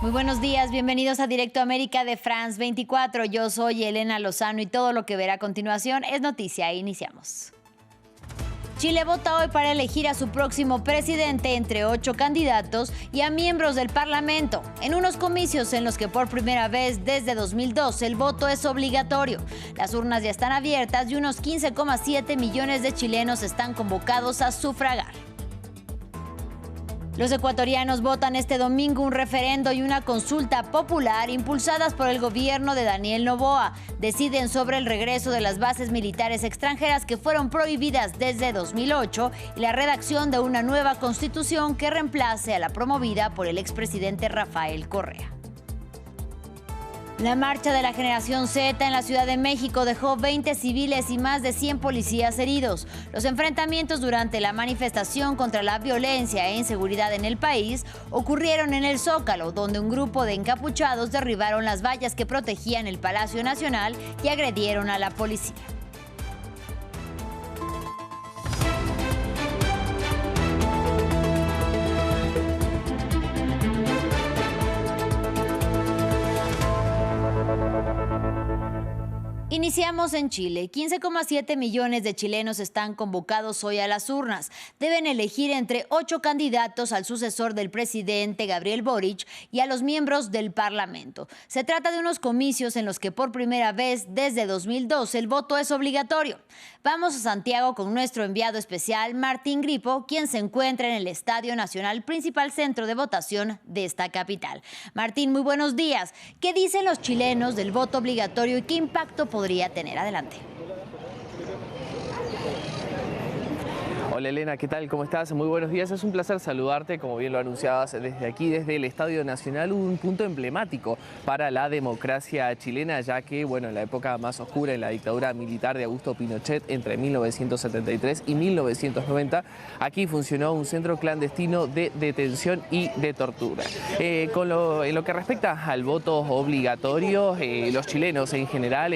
Muy buenos días, bienvenidos a Directo América de France 24. Yo soy Elena Lozano y todo lo que verá a continuación es noticia. Iniciamos. Chile vota hoy para elegir a su próximo presidente entre 8 candidatos y a miembros del Parlamento, en unos comicios en los que por primera vez desde 2012 el voto es obligatorio. Las urnas ya están abiertas y unos 15,7 millones de chilenos están convocados a sufragar. Los ecuatorianos votan este domingo un referendo y una consulta popular impulsadas por el gobierno de Daniel Noboa. Deciden sobre el regreso de las bases militares extranjeras que fueron prohibidas desde 2008 y la redacción de una nueva constitución que reemplace a la promovida por el expresidente Rafael Correa. La marcha de la generación Z en la Ciudad de México dejó 20 civiles y más de 100 policías heridos. Los enfrentamientos durante la manifestación contra la violencia e inseguridad en el país ocurrieron en el Zócalo, donde un grupo de encapuchados derribaron las vallas que protegían el Palacio Nacional y agredieron a la policía. Iniciamos en Chile. 15,7 millones de chilenos están convocados hoy a las urnas. Deben elegir entre 8 candidatos al sucesor del presidente Gabriel Boric y a los miembros del Parlamento. Se trata de unos comicios en los que por primera vez desde 2012 el voto es obligatorio. Vamos a Santiago con nuestro enviado especial Martín Gripo, quien se encuentra en el Estadio Nacional, principal centro de votación de esta capital. Martín, muy buenos días. ¿Qué dicen los chilenos del voto obligatorio y qué impacto podría tener? Adelante. Hola Elena, ¿qué tal? ¿Cómo estás? Muy buenos días, es un placer saludarte, como bien lo anunciabas desde aquí, desde el Estadio Nacional, un punto emblemático para la democracia chilena, ya que, bueno, en la época más oscura, en la dictadura militar de Augusto Pinochet, entre 1973 y 1990, aquí funcionó un centro clandestino de detención y de tortura. En lo que respecta al voto obligatorio, los chilenos en general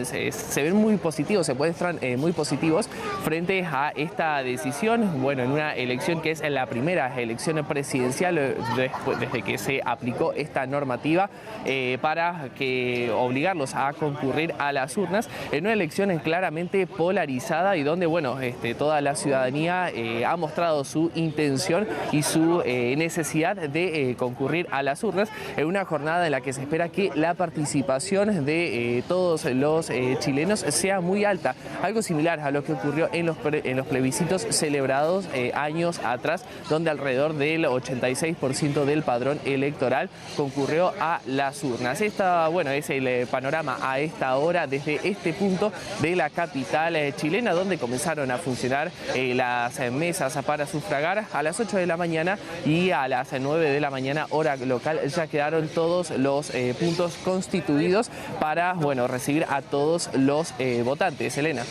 se ven muy positivos, se muestran muy positivos frente a esta decisión, bueno, en una elección que es la primera elección presidencial desde que se aplicó esta normativa para obligarlos a concurrir a las urnas, en una elección claramente polarizada y donde, bueno, toda la ciudadanía ha mostrado su intención y su necesidad de concurrir a las urnas en una jornada en la que se espera que la participación de todos los chilenos sea muy alta, algo similar a lo que ocurrió en los plebiscitos celebrados años atrás, donde alrededor del 86% del padrón electoral concurrió a las urnas. Bueno, es el panorama a esta hora desde este punto de la capital chilena, donde comenzaron a funcionar las mesas para sufragar a las 8 de la mañana y a las 9 de la mañana, hora local, ya quedaron todos los puntos constituidos para, bueno, recibir a todos los votantes. Elena.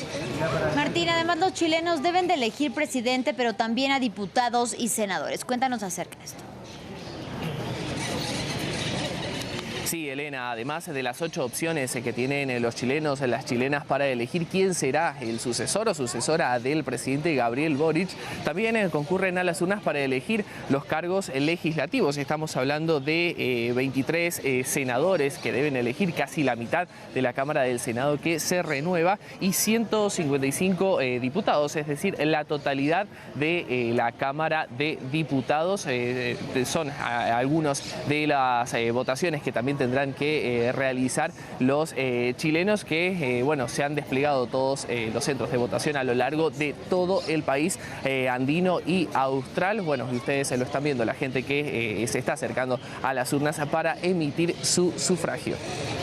Martín, además los chilenos deben de elegir presidente, pero también a diputados y senadores. Cuéntanos acerca de esto. Sí, Elena, además de las 8 opciones que tienen los chilenos, las chilenas para elegir quién será el sucesor o sucesora del presidente Gabriel Boric, también concurren a las urnas para elegir los cargos legislativos. Estamos hablando de 23 senadores que deben elegir, casi la mitad de la Cámara del Senado que se renueva, y 155 diputados, es decir, la totalidad de la Cámara de Diputados. Son algunos de las votaciones que también tendrán que realizar los chilenos que, bueno, se han desplegado todos los centros de votación a lo largo de todo el país andino y austral. Bueno, y ustedes lo están viendo, la gente que se está acercando a las urnas para emitir su sufragio.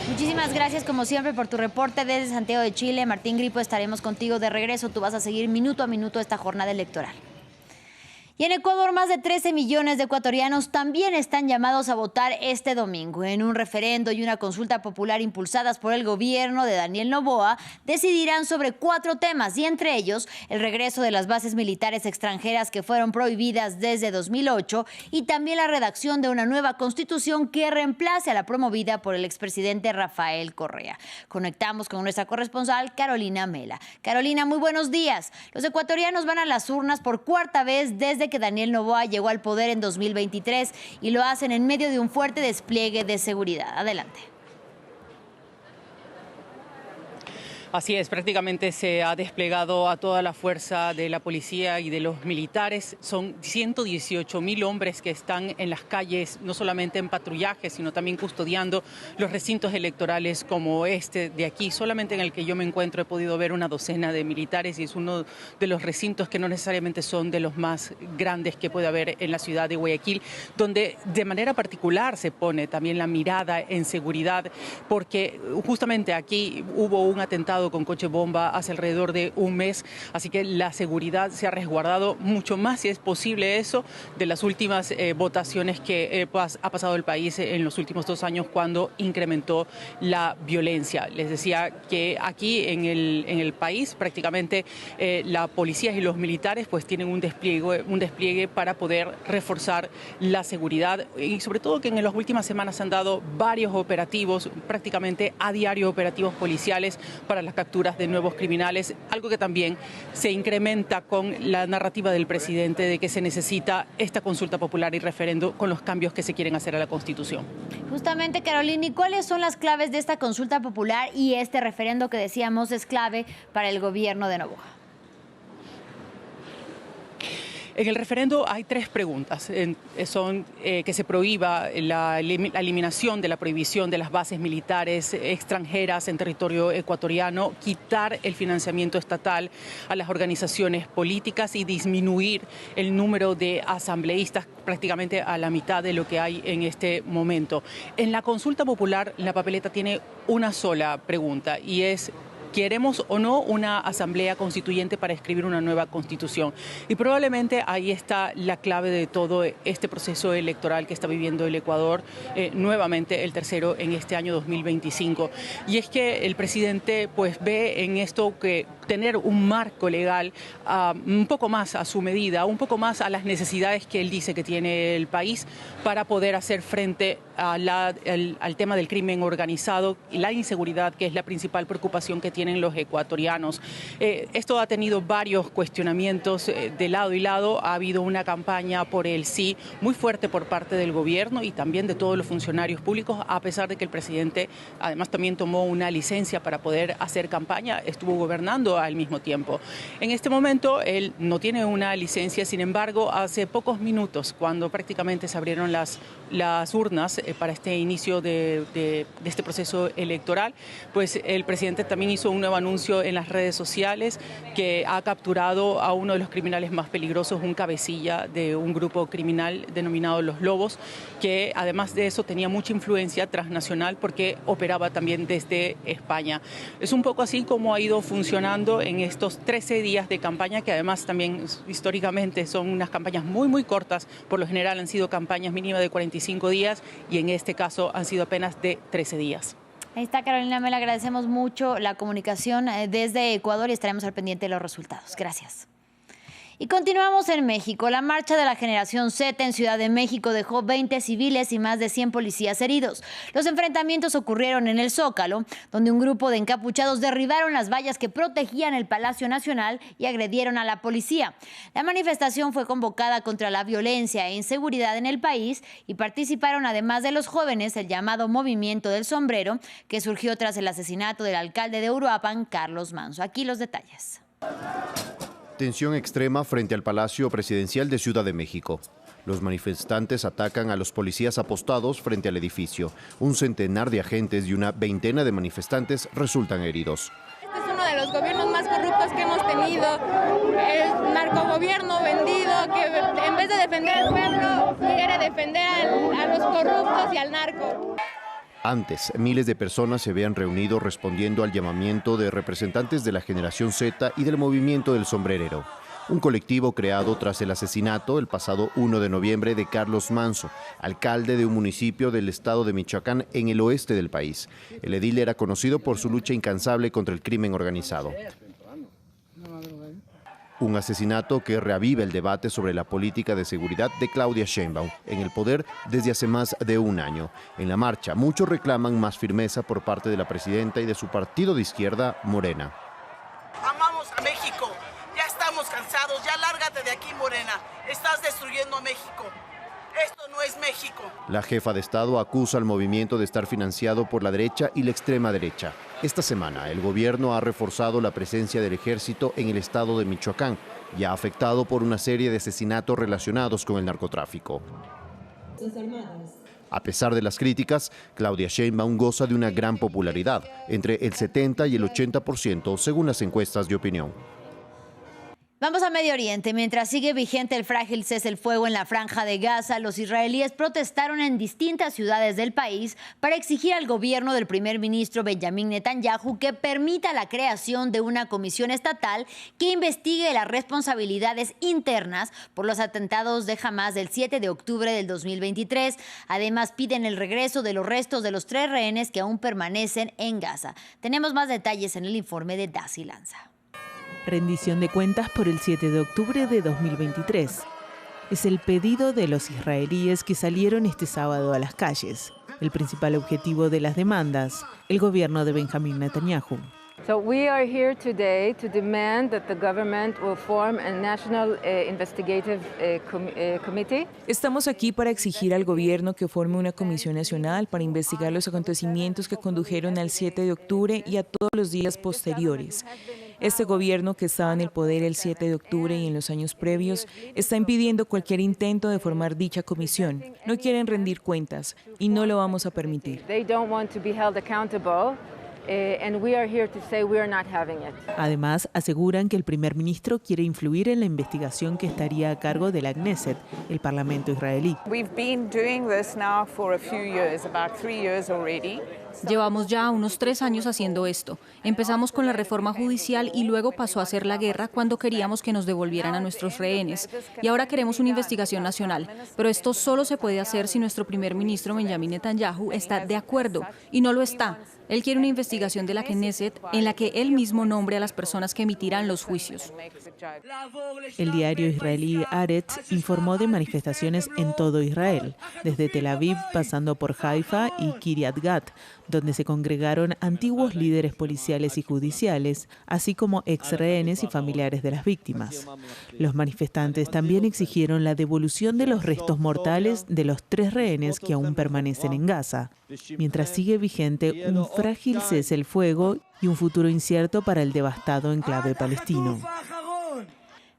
Muchísimas gracias, como siempre, por tu reporte desde Santiago de Chile. Martín Gripo, estaremos contigo de regreso. Tú vas a seguir minuto a minuto esta jornada electoral. Y en Ecuador, más de 13 millones de ecuatorianos también están llamados a votar este domingo. En un referendo y una consulta popular impulsadas por el gobierno de Daniel Noboa, decidirán sobre 4 temas, y entre ellos el regreso de las bases militares extranjeras que fueron prohibidas desde 2008 y también la redacción de una nueva constitución que reemplace a la promovida por el expresidente Rafael Correa. Conectamos con nuestra corresponsal Carolina Mela. Carolina, muy buenos días. Los ecuatorianos van a las urnas por cuarta vez desde desde que Daniel Noboa llegó al poder en 2023 y lo hacen en medio de un fuerte despliegue de seguridad. Adelante. Así es, prácticamente se ha desplegado a toda la fuerza de la policía y de los militares. Son 118.000 hombres que están en las calles, no solamente en patrullaje, sino también custodiando los recintos electorales como este de aquí. Solamente en el que yo me encuentro he podido ver una docena de militares y es uno de los recintos que no necesariamente son de los más grandes que puede haber en la ciudad de Guayaquil, donde de manera particular se pone también la mirada en seguridad, porque justamente aquí hubo un atentado con coche bomba hace alrededor de un mes, así que la seguridad se ha resguardado mucho más, si es posible eso, de las últimas votaciones que ha pasado el país en los últimos 2 años cuando incrementó la violencia. Les decía que aquí en el país prácticamente la policía y los militares pues tienen un despliegue para poder reforzar la seguridad y sobre todo que en las últimas semanas se han dado varios operativos, prácticamente a diario operativos policiales para las capturas de nuevos criminales, algo que también se incrementa con la narrativa del presidente de que se necesita esta consulta popular y referendo con los cambios que se quieren hacer a la Constitución. Justamente, Carolina, ¿y cuáles son las claves de esta consulta popular y este referendo que decíamos es clave para el gobierno de Noboa? En el referendo hay 3 preguntas. Son que se prohíba la eliminación de la prohibición de las bases militares extranjeras en territorio ecuatoriano, quitar el financiamiento estatal a las organizaciones políticas y disminuir el número de asambleístas prácticamente a la mitad de lo que hay en este momento. En la consulta popular, la papeleta tiene una sola pregunta y es: ¿queremos o no una asamblea constituyente para escribir una nueva constitución? Y probablemente ahí está la clave de todo este proceso electoral que está viviendo el Ecuador, nuevamente el tercero en este año 2025. Y es que el presidente pues ve en esto que tener un marco legal un poco más a su medida, un poco más a las necesidades que él dice que tiene el país para poder hacer frente al tema del crimen organizado y la inseguridad, que es la principal preocupación que tienen los ecuatorianos. Esto ha tenido varios cuestionamientos de lado y lado. Ha habido una campaña por el sí muy fuerte por parte del gobierno y también de todos los funcionarios públicos, a pesar de que el presidente además también tomó una licencia para poder hacer campaña, estuvo gobernando al mismo tiempo. En este momento él no tiene una licencia, sin embargo, hace pocos minutos, cuando prácticamente se abrieron las urnas para este inicio de este proceso electoral, pues el presidente también hizo un nuevo anuncio en las redes sociales que ha capturado a uno de los criminales más peligrosos, un cabecilla de un grupo criminal denominado Los Lobos, que además de eso tenía mucha influencia transnacional porque operaba también desde España. Es un poco así como ha ido funcionando en estos 13 días de campaña, que además también históricamente son unas campañas muy cortas. Por lo general han sido campañas mínimas de 45 días y en este caso han sido apenas de 13 días. Ahí está, Carolina, me le agradecemos mucho la comunicación desde Ecuador y estaremos al pendiente de los resultados. Gracias. Y continuamos en México. La marcha de la Generación Z en Ciudad de México dejó 20 civiles y más de 100 policías heridos. Los enfrentamientos ocurrieron en el Zócalo, donde un grupo de encapuchados derribaron las vallas que protegían el Palacio Nacional y agredieron a la policía. La manifestación fue convocada contra la violencia e inseguridad en el país y participaron, además de los jóvenes, el llamado Movimiento del Sombrero, que surgió tras el asesinato del alcalde de Uruapan, Carlos Manso. Aquí los detalles. Tensión extrema frente al Palacio Presidencial de Ciudad de México. Los manifestantes atacan a los policías apostados frente al edificio. Un centenar de agentes y una veintena de manifestantes resultan heridos. Este es uno de los gobiernos más corruptos que hemos tenido. El narcogobierno vendido que en vez de defender al pueblo quiere defender a los corruptos y al narco. Antes, miles de personas se habían reunido respondiendo al llamamiento de representantes de la Generación Z y del Movimiento del Sombrerero, un colectivo creado tras el asesinato el pasado 1 de noviembre de Carlos Manso, alcalde de un municipio del estado de Michoacán en el oeste del país. El edil era conocido por su lucha incansable contra el crimen organizado. Un asesinato que reaviva el debate sobre la política de seguridad de Claudia Sheinbaum, en el poder desde hace más de un año. En la marcha, muchos reclaman más firmeza por parte de la presidenta y de su partido de izquierda, Morena. Amamos a México, ya estamos cansados. Ya lárgate de aquí, Morena. Estás destruyendo a México. Esto no es México. La jefa de Estado acusa al movimiento de estar financiado por la derecha y la extrema derecha. Esta semana, el gobierno ha reforzado la presencia del ejército en el estado de Michoacán, ya afectado por una serie de asesinatos relacionados con el narcotráfico. A pesar de las críticas, Claudia Sheinbaum goza de una gran popularidad, entre el 70 y el 80% según las encuestas de opinión. Vamos a Medio Oriente. Mientras sigue vigente el frágil cese el fuego en la Franja de Gaza, los israelíes protestaron en distintas ciudades del país para exigir al gobierno del primer ministro Benjamín Netanyahu que permita la creación de una comisión estatal que investigue las responsabilidades internas por los atentados de Hamás del 7 de octubre del 2023. Además, piden el regreso de los restos de los 3 rehenes que aún permanecen en Gaza. Tenemos más detalles en el informe de Daci Lanza. Rendición de cuentas por el 7 de octubre de 2023. Es el pedido de los israelíes que salieron este sábado a las calles. El principal objetivo de las demandas, el gobierno de Benjamín Netanyahu. So we are here today to demand that the government will form a national investigative committee. Estamos aquí para exigir al gobierno que forme una comisión nacional para investigar los acontecimientos que condujeron al 7 de octubre y a todos los días posteriores. Este gobierno, que estaba en el poder el 7 de octubre y en los años previos, está impidiendo cualquier intento de formar dicha comisión. No quieren rendir cuentas y no lo vamos a permitir. They don't want to be held accountable. And we are here to say we are not having it. Además, aseguran que el primer ministro quiere influir en la investigación que estaría a cargo de la Knesset, el parlamento israelí. Llevamos ya unos 3 años haciendo esto. Empezamos con la reforma judicial y luego pasó a ser la guerra cuando queríamos que nos devolvieran a nuestros rehenes. Y ahora queremos una investigación nacional. Pero esto solo se puede hacer si nuestro primer ministro Benjamín Netanyahu está de acuerdo. Y no lo está. Él quiere una investigación de la Knesset en la que él mismo nombre a las personas que emitirán los juicios. El diario israelí Haaretz informó de manifestaciones en todo Israel, desde Tel Aviv pasando por Haifa y Kiryat Gat, donde se congregaron antiguos líderes policiales y judiciales, así como ex rehenes y familiares de las víctimas. Los manifestantes también exigieron la devolución de los restos mortales de los 3 rehenes que aún permanecen en Gaza, mientras sigue vigente un frágil cese el fuego y un futuro incierto para el devastado enclave palestino.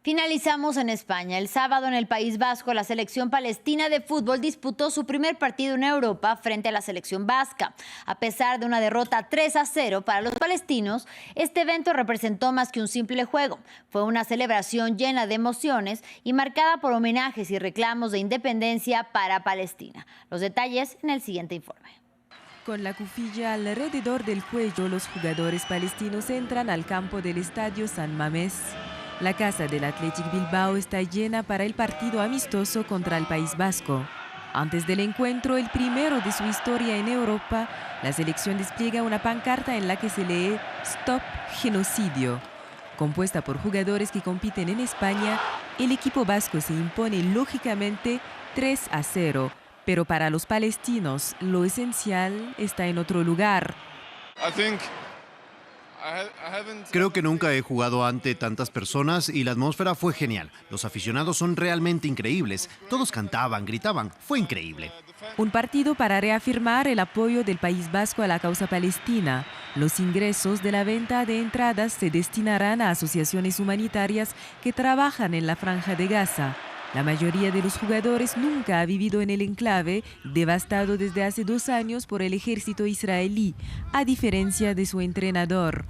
Finalizamos en España. El sábado en el País Vasco, la selección palestina de fútbol disputó su primer partido en Europa frente a la selección vasca. A pesar de una derrota 3-0 para los palestinos, este evento representó más que un simple juego. Fue una celebración llena de emociones y marcada por homenajes y reclamos de independencia para Palestina. Los detalles en el siguiente informe. Con la cufilla alrededor del cuello, los jugadores palestinos entran al campo del estadio San Mamés. La casa del Athletic Bilbao está llena para el partido amistoso contra el País Vasco. Antes del encuentro, el primero de su historia en Europa, la selección despliega una pancarta en la que se lee "Stop Genocidio". Compuesta por jugadores que compiten en España, el equipo vasco se impone lógicamente 3-0. Pero para los palestinos, lo esencial está en otro lugar. Creo que nunca he jugado ante tantas personas y la atmósfera fue genial. Los aficionados son realmente increíbles. Todos cantaban, gritaban. Fue increíble. Un partido para reafirmar el apoyo del País Vasco a la causa palestina. Los ingresos de la venta de entradas se destinarán a asociaciones humanitarias que trabajan en la Franja de Gaza. La mayoría de los jugadores nunca ha vivido en el enclave, devastado desde hace 2 años por el ejército israelí, a diferencia de su entrenador.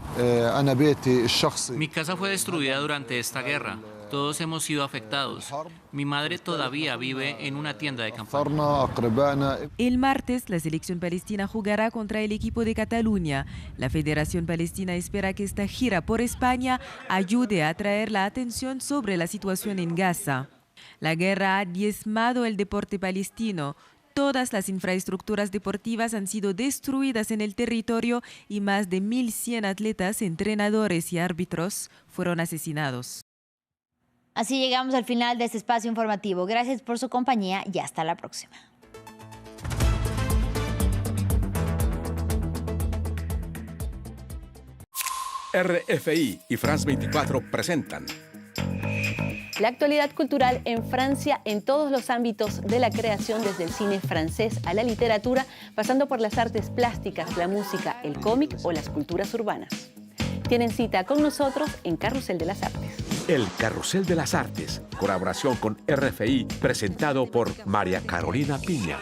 Mi casa fue destruida durante esta guerra. Todos hemos sido afectados. Mi madre todavía vive en una tienda de campaña. El martes, la selección palestina jugará contra el equipo de Cataluña. La Federación Palestina espera que esta gira por España ayude a atraer la atención sobre la situación en Gaza. La guerra ha diezmado el deporte palestino. Todas las infraestructuras deportivas han sido destruidas en el territorio y más de 1.100 atletas, entrenadores y árbitros fueron asesinados. Así llegamos al final de este espacio informativo. Gracias por su compañía y hasta la próxima. RFI y France 24 presentan La actualidad cultural en Francia en todos los ámbitos de la creación, desde el cine francés a la literatura, pasando por las artes plásticas, la música, el cómic o las culturas urbanas. Tienen cita con nosotros en Carrusel de las Artes. El Carrusel de las Artes, colaboración con RFI, presentado por María Carolina Piña.